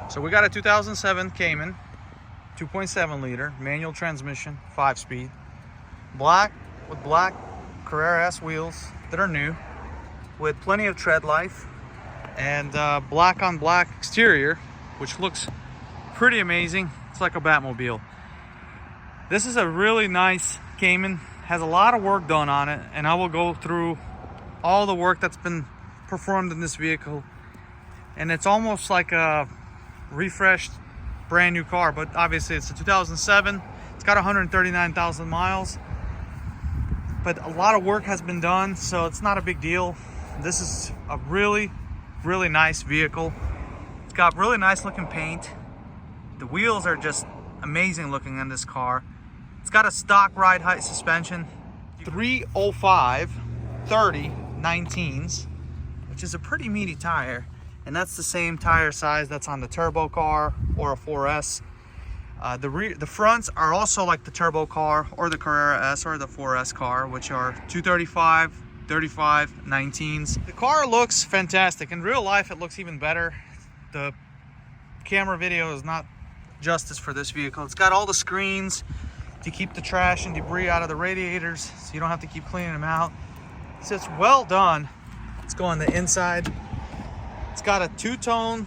So we got a 2007 Cayman, 2.7 liter, manual transmission, 5-speed. Black with black Carrera S wheels that are new, with plenty of tread life, and black on black exterior, which looks pretty amazing. It's like a Batmobile. This is a really nice Cayman, has a lot of work done on it, and I will go through all the work that's been performed in this vehicle. And it's almost like a refreshed brand new car, but obviously it's a 2007. It's got 139,000 miles, but a lot of work has been done, so it's not a big deal. This is a really nice vehicle. It's got really nice looking paint. The wheels are just amazing looking in this car. It's got a stock ride height suspension, 305 30 19s, which is a pretty meaty tire, and that's the same tire size that's on the turbo car or a 4S. The fronts are also like the turbo car or the Carrera S or the 4S car, which are 235 35 19s. The car looks fantastic. In real life it looks even better. The camera video is not justice for this vehicle. It's got all the screens to keep the trash and debris out of the radiators, so you don't have to keep cleaning them out. So it's well done. Let's go on the inside. It's got a two-tone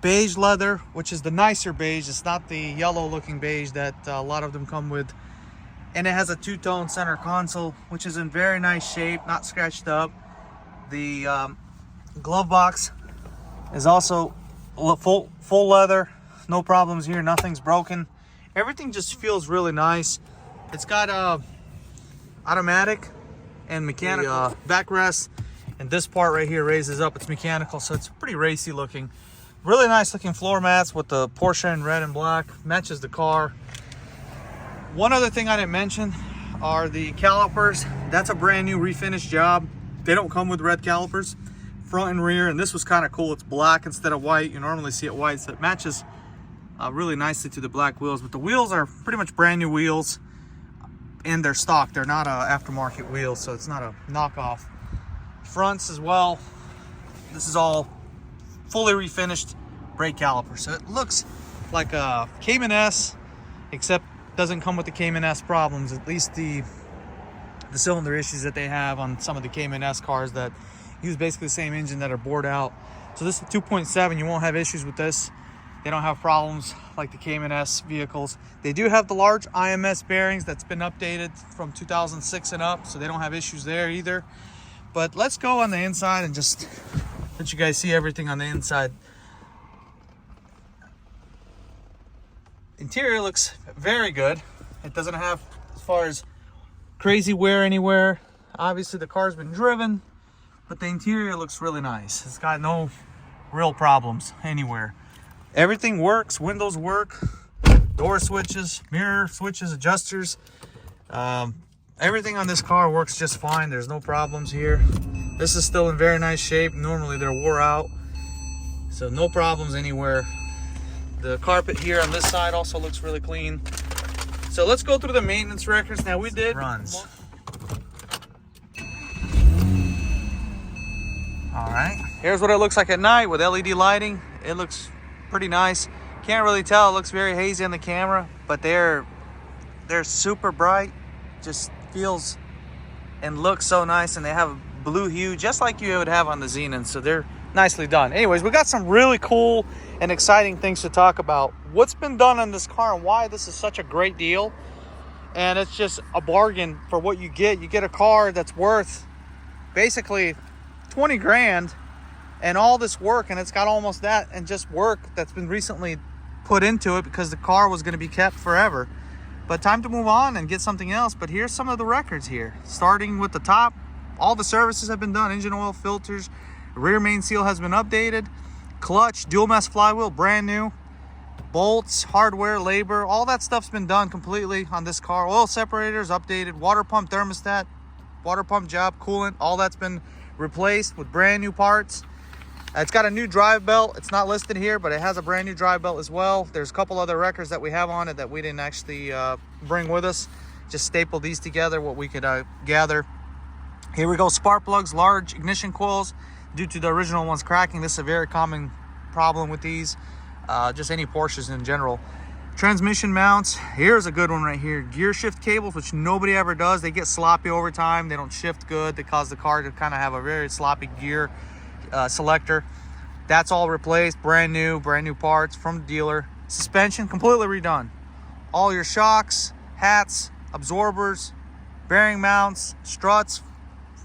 beige leather, which is the nicer beige. It's not the yellow looking beige that a lot of them come with. And it has a two-tone center console, which is in very nice shape, not scratched up. The glove box is also full leather, no problems here, nothing's broken. Everything just feels really nice. It's got automatic and mechanical backrest, and this part right here raises up. It's mechanical, so it's pretty racy looking. Really nice looking floor mats with the Porsche in red and black, matches the car. One other thing I didn't mention are the calipers. That's a brand new refinished job. They don't come with red calipers, front and rear, and this was kind of cool. It's black instead of white. You normally see it white, so it matches really nicely to the black wheels. But the wheels are pretty much brand new wheels, and they're stock. They're not aftermarket wheels, so it's not a knockoff. Fronts as well. This is all fully refinished brake caliper, so it looks like a Cayman S, except doesn't come with the Cayman S problems. At least the cylinder issues that they have on some of the Cayman S cars that use basically the same engine that are bored out. So this is 2.7. You won't have issues with this. They don't have problems like the Cayman S vehicles. They do have the large IMS bearings that's been updated from 2006 and up, so they don't have issues there either. But let's go on the inside and just let you guys see everything on the inside. Interior looks very good. It doesn't have, as far as crazy wear anywhere. Obviously the car's been driven, but the interior looks really nice. It's got no real problems anywhere. Everything works. Windows work, door switches, mirror switches, adjusters. Everything on this car works just fine. There's no problems here. This is still in very nice shape. Normally they're wore out, so no problems anywhere. The carpet here on this side also looks really clean. So let's go through the maintenance records. Now we did runs. All right, here's what it looks like at night with LED lighting. It looks pretty nice. Can't really tell. It looks very hazy on the camera, but they're super bright. Just feels and looks so nice, and they have a blue hue just like you would have on the Xenon, so they're nicely done. Anyways, we got some really cool and exciting things to talk about. What's been done on this car and why this is such a great deal, and it's just a bargain for what you get. You get a car that's worth basically 20 grand and all this work, and it's got almost that and just work that's been recently put into it because the car was going to be kept forever. But time to move on and get something else. But here's some of the records here. Starting with the top, all the services have been done. Engine oil, filters, rear main seal has been updated. Clutch, dual mass flywheel, brand new. Bolts, hardware, labor, all that stuff's been done completely on this car. Oil separators updated. Water pump, thermostat, water pump job, coolant, all that's been replaced with brand new parts. It's got a new drive belt. It's not listed here, but it has a brand new drive belt as well. There's a couple other records that we have on it that we didn't actually bring with us. Just staple these together, what we could gather. Here we go, spark plugs, large ignition coils. Due to the original ones cracking, this is a very common problem with these, just any Porsches in general. Transmission mounts, here's a good one right here. Gear shift cables, which nobody ever does. They get sloppy over time. They don't shift good. They cause the car to kind of have a very sloppy gear selector. That's all replaced, brand new parts from the dealer. Suspension completely redone. All your shocks, hats, absorbers, bearing mounts, struts,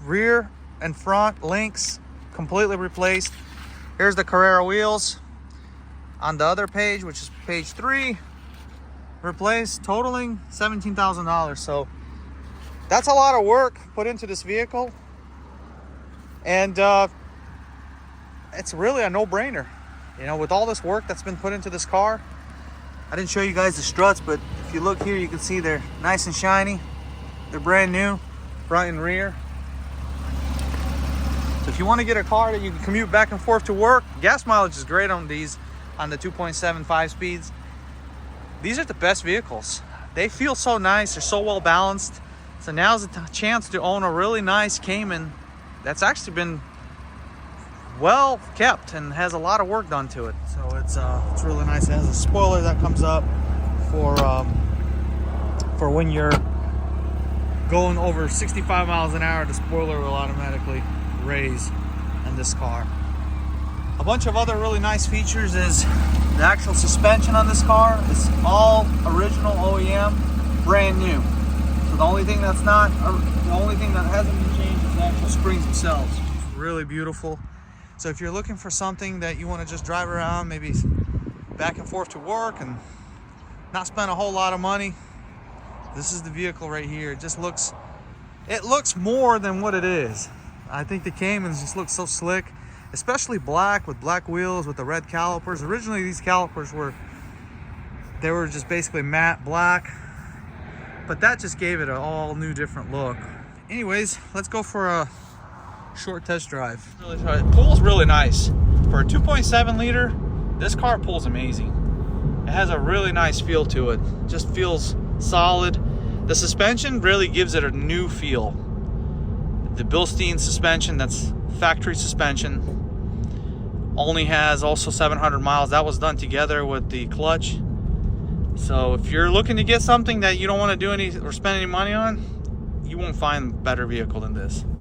rear and front links completely replaced. Here's the Carrera wheels on the other page, which is page 3, replaced, totaling $17,000. So that's a lot of work put into this vehicle, and it's really a no-brainer, you know, with all this work that's been put into this car. I didn't show you guys the struts, but if you look here, you can see they're nice and shiny. They're brand new, front and rear. So if you want to get a car that you can commute back and forth to work, gas mileage is great on these, on the 2.75 speeds. These are the best vehicles. They feel so nice, they're so well balanced. So now's the chance to own a really nice Cayman that's actually been well kept and has a lot of work done to it. So it's really nice. It has a spoiler that comes up for when you're going over 65 miles an hour. The spoiler will automatically raise in this car. A bunch of other really nice features is the actual suspension on this car is all original OEM, brand new. So the only thing that hasn't been changed is the actual springs themselves. It's really beautiful. So if you're looking for something that you want to just drive around, maybe back and forth to work and not spend a whole lot of money, this is the vehicle right here. It looks more than what it is. I think the Caymans just look so slick, especially black with black wheels with the red calipers. Originally these calipers were just basically matte black, but that just gave it an all new different look. Anyways, let's go for a short test drive. It pulls really nice. For a 2.7 liter, this car pulls amazing. It has a really nice feel to it. Just feels solid. The suspension really gives it a new feel. The Bilstein suspension, that's factory suspension, only has also 700 miles. That was done together with the clutch. So if you're looking to get something that you don't want to do any or spend any money on, you won't find a better vehicle than this.